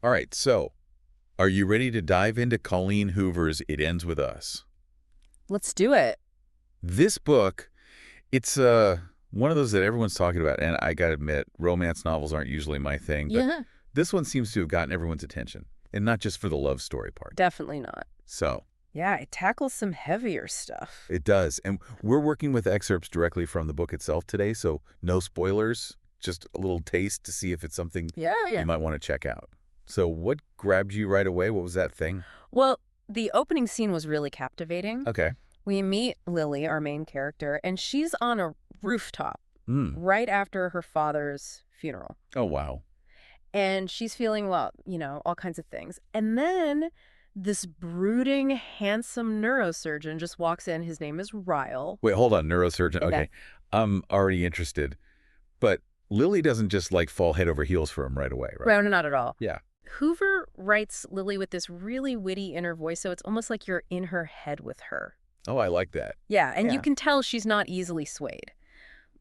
All right, so are you ready to dive into Colleen Hoover's It Ends With Us? Let's do it. This book, it's one of those that everyone's talking about, and I gotta admit, romance novels aren't usually my thing, but Yeah. this one seems to have gotten everyone's attention, and not just for the love story part. Definitely not. So, Yeah, it tackles some heavier stuff. it does, and we're working with excerpts directly from the book itself today, so no spoilers, just a little taste to see if it's something Yeah. you might want to check out. So what grabbed you right away? What was that thing? Well, the opening scene was really captivating. Okay. We meet Lily, our main character, and she's on a rooftop Hmm. right after her father's funeral. Oh, wow. And she's feeling, well, all kinds of things. And then this brooding, handsome neurosurgeon just walks in. His name is Ryle. Wait, hold on, neurosurgeon. Yeah. Okay. I'm already interested. But Lily doesn't just like fall head over heels for him right away, right? Well, not at all. Yeah. Hoover writes Lily with this really witty inner voice, so it's almost like you're in her head with her. Oh, I like that. Yeah, and you Yeah. can tell she's not easily swayed.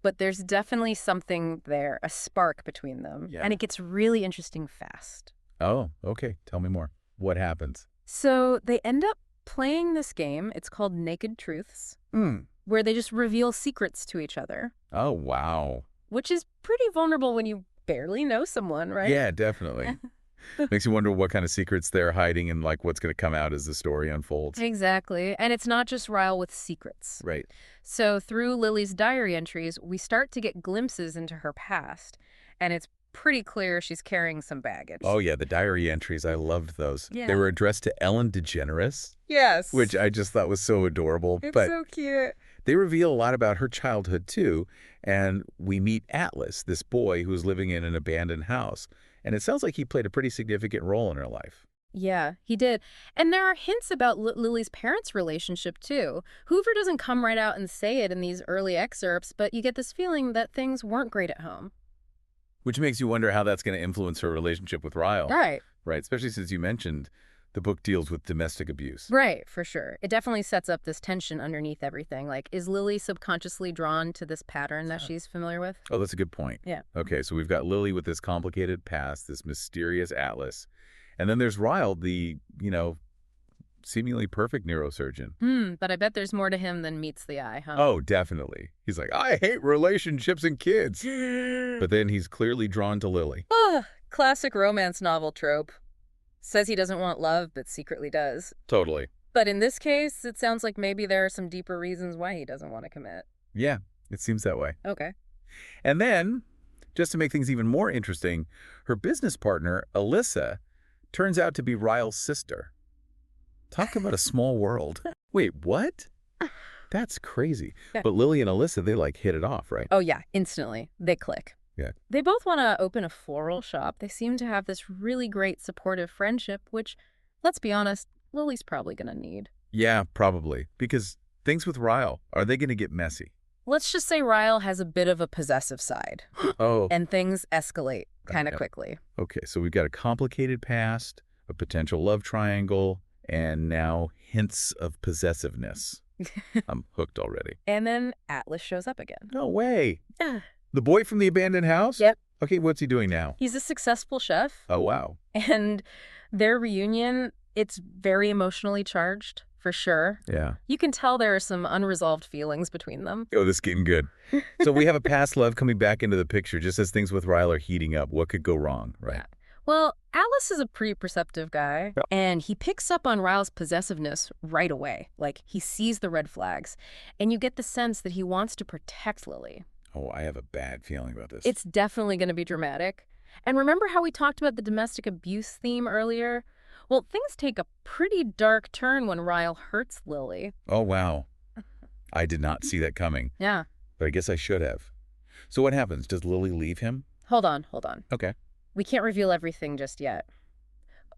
But there's definitely something there, a spark between them. Yeah. And it gets really interesting fast. Oh, okay. Tell me more. What happens? So they end up playing this game. It's called Naked Truths, Hmm. where they just reveal secrets to each other, Oh, wow. which is pretty vulnerable when you barely know someone, right? Yeah, definitely. Makes you wonder what kind of secrets they're hiding and like what's going to come out as the story unfolds. Exactly. And it's not just Ryle with secrets. Right. So through Lily's diary entries, we start to get glimpses into her past, and it's pretty clear she's carrying some baggage. Oh, yeah, the diary entries. I loved those. Yeah. They were addressed to Ellen DeGeneres, Yes. which I just thought was so adorable. It's but so cute. they reveal a lot about her childhood, too. And we meet Atlas, this boy who's living in an abandoned house. And it sounds like he played a pretty significant role in her life. Yeah, he did. And there are hints about Lily's parents' relationship, too. Hoover doesn't come right out and say it in these early excerpts, but you get this feeling that things weren't great at home. Which makes you wonder how that's going to influence her relationship with Ryle. Right. Right, especially since you mentioned the book deals with domestic abuse. Right, for sure. It definitely sets up this tension underneath everything. Like, is Lily subconsciously drawn to this pattern that she's familiar with? Oh, that's a good point. Yeah. Okay, so we've got Lily with this complicated past, this mysterious Atlas. And then there's Ryle, the, seemingly perfect neurosurgeon. But I bet there's more to him than meets the eye, huh? Oh, definitely. He's like, I hate relationships and kids. But then he's clearly drawn to Lily. Classic romance novel trope. Says he doesn't want love, but secretly does. Totally. But in this case, it sounds like maybe there are some deeper reasons why he doesn't want to commit. Yeah, it seems that way. Okay. And then, just to make things even more interesting, her business partner, Alyssa, turns out to be Ryle's sister. Talk about a small world. Wait, what? That's crazy. Yeah. But Lily and Alyssa, they like hit it off, right? Oh, yeah, instantly. They click. Yeah. They both want to open a floral shop. They seem to have this really great supportive friendship, which, let's be honest, Lily's probably going to need. Yeah, probably. Because things with Ryle, are they going to get messy? Let's just say Ryle has a bit of a possessive side, Oh, and things escalate kind of Yeah. quickly. okay. So we've got a complicated past, a potential love triangle, and now hints of possessiveness. I'm hooked already. And then Atlas shows up again. No way. Yeah. The boy from the abandoned house? Yep. Okay, what's he doing now? He's a successful chef, Oh, wow. and their reunion, it's very emotionally charged, for sure. Yeah. You can tell there are some unresolved feelings between them. Oh, this is getting good. So we have a past love coming back into the picture just as things with Ryle are heating up. What could go wrong, right? Yeah. Well, Atlas is a pretty perceptive guy, Yeah. and he picks up on Ryle's possessiveness right away. Like, he sees the red flags, and you get the sense that he wants to protect Lily. Oh, I have a bad feeling about this. It's definitely going to be dramatic. And remember how we talked about the domestic abuse theme earlier? Well, things take a pretty dark turn when Ryle hurts Lily. Oh, wow. I did not see that coming, Yeah. but I guess I should have. So what happens? Does Lily leave him? Hold on. Okay. We can't reveal everything just yet.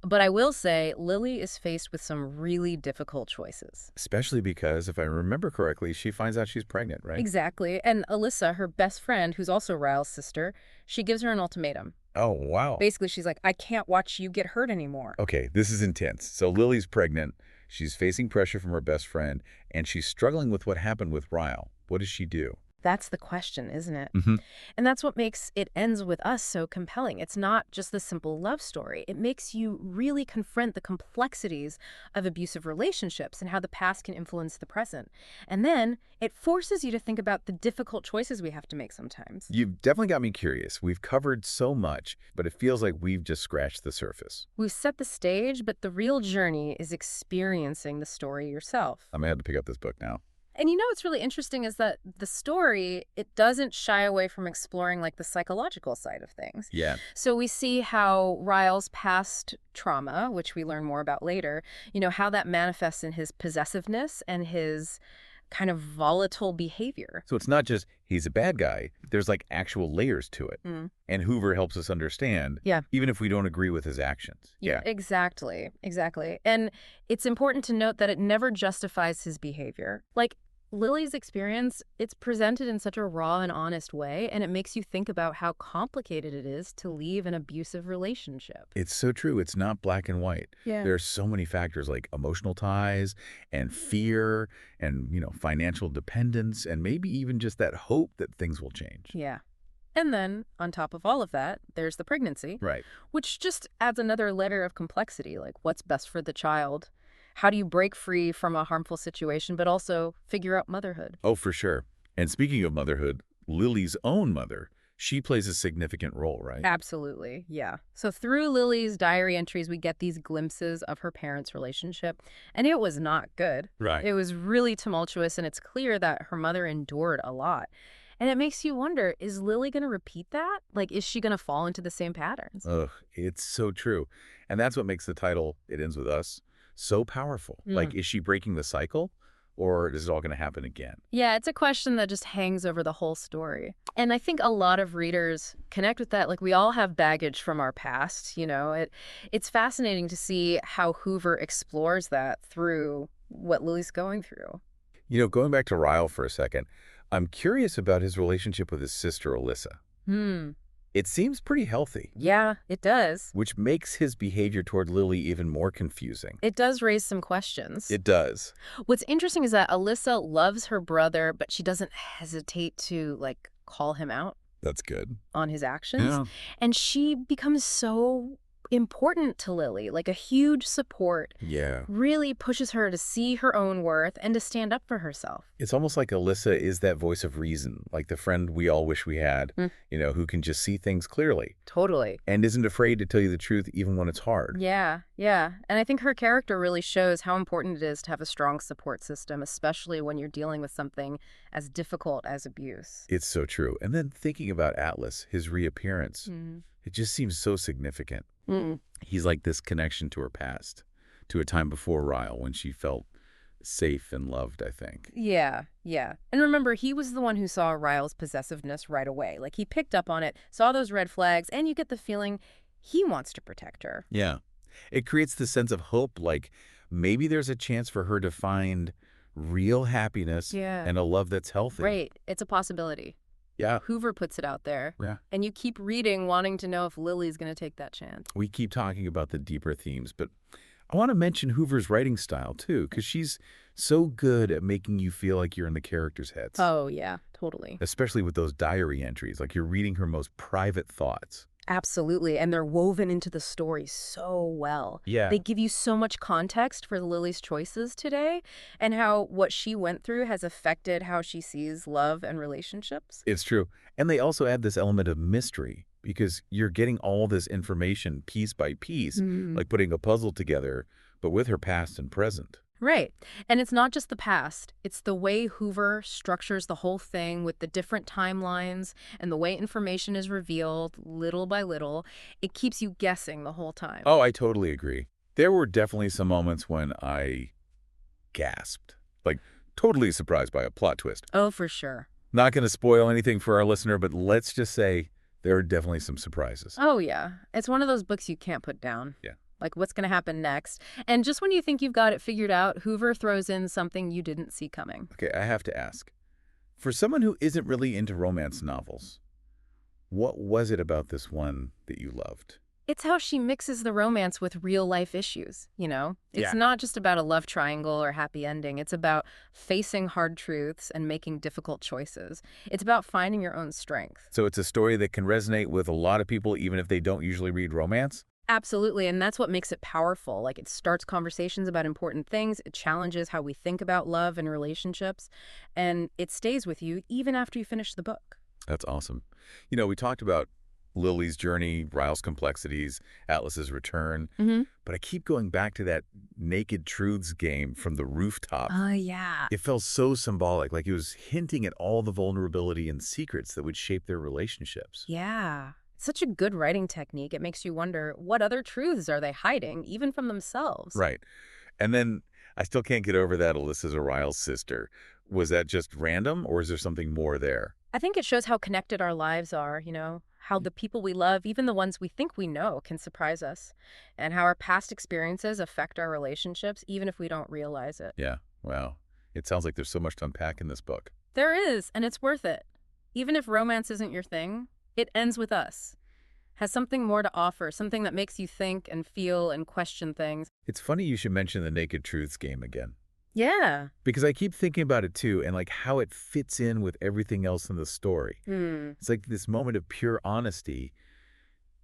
But I will say Lily is faced with some really difficult choices. Especially because, if I remember correctly, she finds out she's pregnant, right? Exactly. And Alyssa, her best friend, who's also Ryle's sister, she gives her an ultimatum. Oh, wow. Basically, she's like, I can't watch you get hurt anymore. Okay, this is intense. So Lily's pregnant. She's facing pressure from her best friend, and she's struggling with what happened with Ryle. What does she do? That's the question, isn't it? Hmm. And that's what makes It Ends With Us so compelling. It's not just the simple love story. It makes you really confront the complexities of abusive relationships and how the past can influence the present. And then it forces you to think about the difficult choices we have to make sometimes. You've definitely got me curious. We've covered so much, but it feels like we've just scratched the surface. We've set the stage, but the real journey is experiencing the story yourself. I'm gonna have to pick up this book now. And what's really interesting is that the story, it doesn't shy away from exploring like the psychological side of things. Yeah. So we see how Ryle's past trauma, which we learn more about later, how that manifests in his possessiveness and his kind of volatile behavior. So it's not just he's a bad guy. There's like actual layers to it. Mm. And Hoover helps us understand, Yeah. even if we don't agree with his actions. Yeah. Exactly. Exactly. And it's important to note that it never justifies his behavior. Like, Lily's experience, it's presented in such a raw and honest way, and it makes you think about how complicated it is to leave an abusive relationship. It's so true. It's not black and white. Yeah. There are so many factors like emotional ties and fear and, financial dependence and maybe even just that hope that things will change. Yeah. And then, on top of all of that, there's the pregnancy, Right. which just adds another layer of complexity, like what's best for the child. How do you break free from a harmful situation, but also figure out motherhood? Oh, for sure. And speaking of motherhood, Lily's own mother, she plays a significant role, right? Absolutely, yeah. So through Lily's diary entries, we get these glimpses of her parents' relationship, and it was not good. Right. It was really tumultuous, and it's clear that her mother endured a lot. And it makes you wonder, is Lily going to repeat that? Like, is she going to fall into the same patterns? Ugh, it's so true. And that's what makes the title, It Ends With Us, so powerful. Like, is she breaking the cycle or is it all going to happen again? Yeah, it's a question that just hangs over the whole story. And I think a lot of readers connect with that. Like, we all have baggage from our past, It's fascinating to see how Hoover explores that through what Lily's going through. Going back to Ryle for a second, I'm curious about his relationship with his sister, Alyssa. It seems pretty healthy. Yeah, it does. Which makes his behavior toward Lily even more confusing. It does raise some questions. It does. What's interesting is that Alyssa loves her brother, but she doesn't hesitate to, call him out That's good. on his actions. Yeah. And she becomes so important to Lily, like a huge support. Yeah. Really pushes her to see her own worth and to stand up for herself. It's almost like Alyssa is that voice of reason, like the friend we all wish we had, who can just see things clearly. Totally. And isn't afraid to tell you the truth even when it's hard. Yeah, yeah. And I think her character really shows how important it is to have a strong support system, especially when you're dealing with something as difficult as abuse. It's so true. And then thinking about Atlas, his reappearance, it just seems so significant. He's like this connection to her past, to a time before Ryle when she felt safe and loved, I think. Yeah, yeah. And remember, he was the one who saw Ryle's possessiveness right away. Like, he picked up on it, saw those red flags, and you get the feeling he wants to protect her. Yeah. It creates this sense of hope, like maybe there's a chance for her to find real happiness and a love that's healthy. Right. It's a possibility. Yeah. Hoover puts it out there. Yeah. And you keep reading, wanting to know if Lily's going to take that chance. We keep talking about the deeper themes, but I want to mention Hoover's writing style, too, because she's so good at making you feel like you're in the characters' heads. Oh, yeah, totally. Especially with those diary entries, like you're reading her most private thoughts. Absolutely. And they're woven into the story so well. Yeah. They give you so much context for Lily's choices today and how what she went through has affected how she sees love and relationships. It's true. And they also add this element of mystery because you're getting all this information piece by piece, like putting a puzzle together, but with her past and present. Right. And it's not just the past. It's the way Hoover structures the whole thing with the different timelines and the way information is revealed little by little. It keeps you guessing the whole time. Oh, I totally agree. There were definitely some moments when I gasped, like totally surprised by a plot twist. Oh, for sure. Not going to spoil anything for our listener, but let's just say there are definitely some surprises. Oh, yeah. It's one of those books you can't put down. Yeah. Like, what's going to happen next? And just when you think you've got it figured out, Hoover throws in something you didn't see coming. Okay, I have to ask. For someone who isn't really into romance novels, what was it about this one that you loved? It's how she mixes the romance with real-life issues, you know? It's Yeah. not just about a love triangle or happy ending. It's about facing hard truths and making difficult choices. It's about finding your own strength. So it's a story that can resonate with a lot of people, even if they don't usually read romance? Absolutely, and that's what makes it powerful. Like, it starts conversations about important things, it challenges how we think about love and relationships, and it stays with you even after you finish the book. That's awesome. We talked about Lily's journey, Ryle's complexities, Atlas's return, Mm-hmm. but I keep going back to that naked truths game from the rooftop. Oh, yeah. It felt so symbolic, like he was hinting at all the vulnerability and secrets that would shape their relationships. Yeah. It's such a good writing technique. It makes you wonder, what other truths are they hiding, even from themselves? Right. And then I still can't get over that Alyssa's Ryle's sister. Was that just random, or is there something more there? I think it shows how connected our lives are, you know, how the people we love, even the ones we think we know, can surprise us, and how our past experiences affect our relationships, even if we don't realize it. Yeah. Wow. It sounds like there's so much to unpack in this book. There is, and it's worth it. Even if romance isn't your thing, it ends with us. Has something more to offer, something that makes you think and feel and question things. It's funny you should mention the Naked Truths game again, Yeah. because I keep thinking about it too, and like how it fits in with everything else in the story. It's like this moment of pure honesty,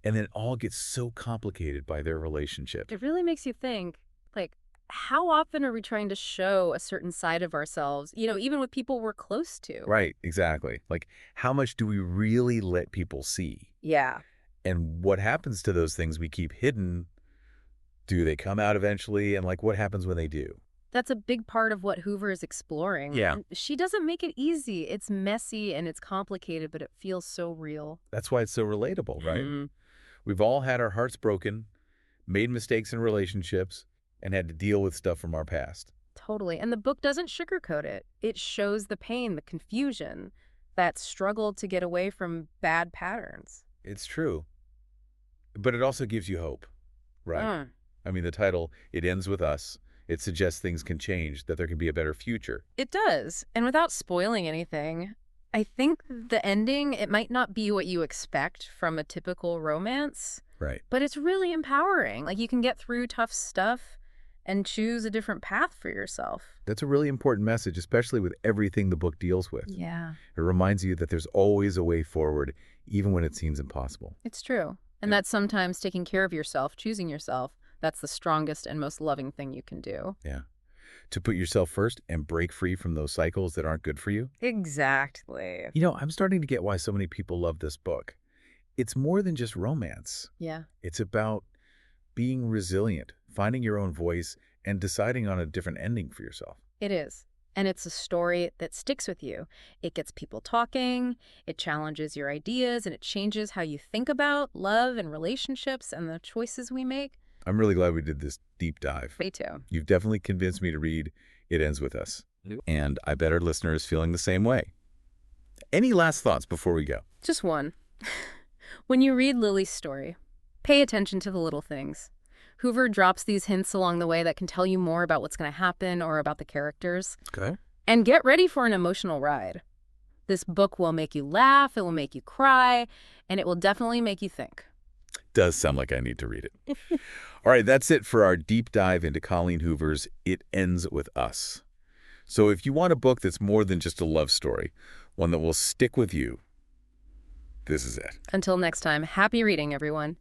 and then it all gets so complicated by their relationship. It really makes you think, like, how often are we trying to show a certain side of ourselves, you know, even with people we're close to? Right, exactly. Like, how much do we really let people see? Yeah. And what happens to those things we keep hidden? Do they come out eventually? And like, what happens when they do? That's a big part of what Hoover is exploring. Yeah. And she doesn't make it easy. It's messy and it's complicated, but it feels so real. That's why it's so relatable, right? Mhm. We've all had our hearts broken, made mistakes in relationships, and had to deal with stuff from our past. Totally. And the book doesn't sugarcoat it. It shows the pain, the confusion, that struggle to get away from bad patterns. It's true. But it also gives you hope, right? Mm. I mean, the title, It Ends With Us, it suggests things can change, that there can be a better future. It does. And without spoiling anything, I think the ending, it might not be what you expect from a typical romance, Right. but it's really empowering. Like, you can get through tough stuff and choose a different path for yourself. That's a really important message, especially with everything the book deals with. Yeah, It reminds you that there's always a way forward, even when it seems impossible. it's true. And Yeah. that sometimes taking care of yourself, choosing yourself, that's the strongest and most loving thing you can do. Yeah. To put yourself first and break free from those cycles that aren't good for you. Exactly. I'm starting to get why so many people love this book. It's more than just romance. Yeah. It's about being resilient, finding your own voice, and deciding on a different ending for yourself. It is. And it's a story that sticks with you. It gets people talking, it challenges your ideas, and it changes how you think about love and relationships and the choices we make. I'm really glad we did this deep dive. Me too. You've definitely convinced me to read It Ends With Us. And I bet our listener is feeling the same way. Any last thoughts before we go? Just one. When you read Lily's story, pay attention to the little things. Hoover drops these hints along the way that can tell you more about what's going to happen or about the characters. Okay. And get ready for an emotional ride. This book will make you laugh, it will make you cry, and it will definitely make you think. Does sound like I need to read it. All right, that's it for our deep dive into Colleen Hoover's It Ends With Us. So if you want a book that's more than just a love story, one that will stick with you, this is it. Until next time, happy reading, everyone.